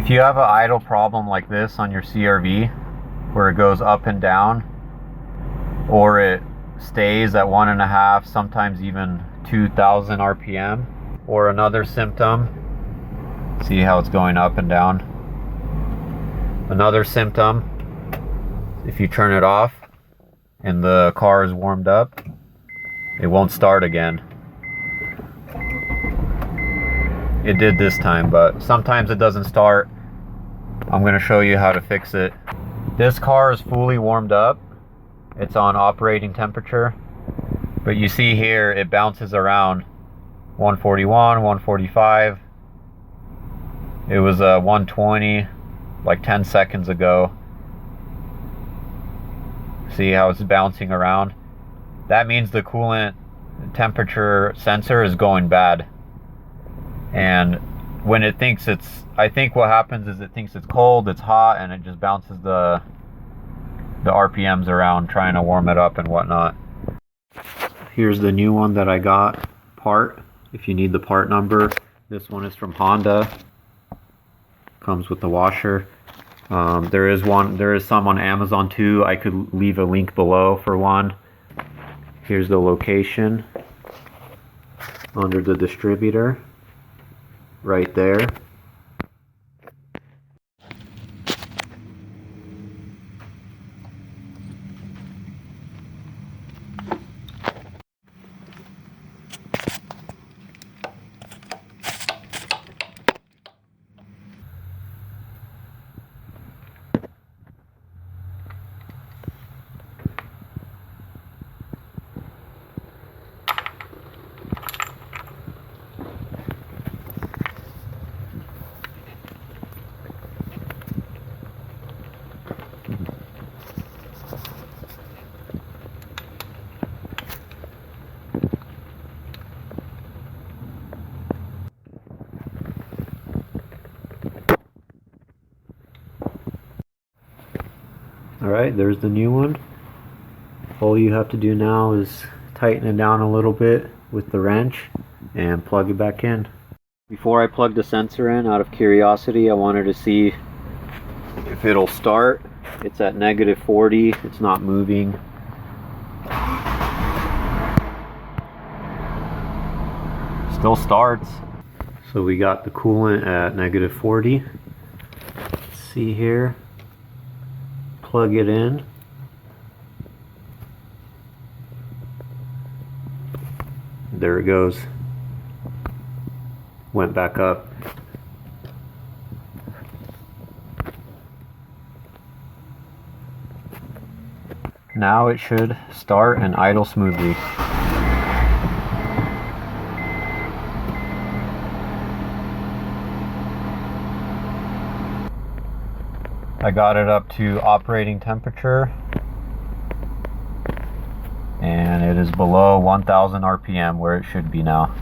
If you have an idle problem like this on your CRV, where it goes up and down, or it stays at 1.5, sometimes even 2,000 RPM, or another symptom, see how it's going up and down. Another symptom, if you turn it off and the car is warmed up, it won't start again. It did this time, but sometimes it doesn't start. I'm going to show you how to fix it. This car is fully warmed up. It's on operating temperature, but you see here it bounces around 141, 145. It was 120 like 10 seconds ago. See how it's bouncing around? That means the coolant temperature sensor is going bad. And when it thinks I think what happens is it thinks it's cold, it's hot, and it just bounces the RPMs around trying to warm it up and whatnot. Here's the new one that I got, part, if you need the part number. This one is from Honda. Comes with the washer. There is some on Amazon too. I could leave a link below for one. Here's the location under the distributor right there. Alright, there's the new one. All you have to do now is tighten it down a little bit with the wrench and plug it back in. Before I plug the sensor in, out of curiosity, I wanted to see if it'll start. It's at -40, it's not moving. Still starts. So we got the coolant at -40. Let's see here. Plug it in. There it goes. Went back up. Now it should start and idle smoothly. I got it up to operating temperature and it is below 1,000 RPM where it should be now.